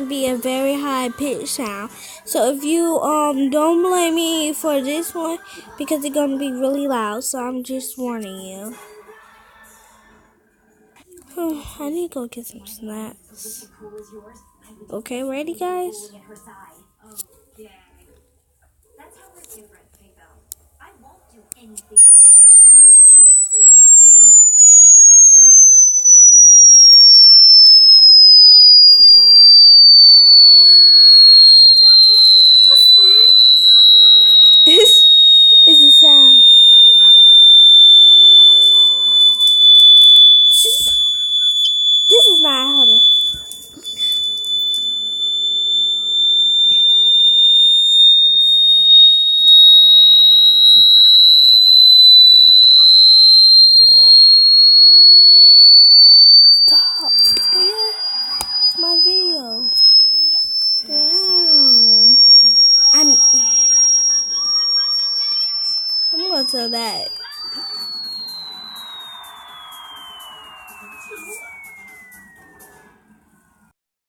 Be a very high pitch sound. So if you don't blame me for this one because it's gonna be really loud. So I'm just warning you. I need to go get some snacks. Okay, ready guys? It's a sound. This is not how to. Stop. Yeah, it's my video. Wow. I'm gonna tell that.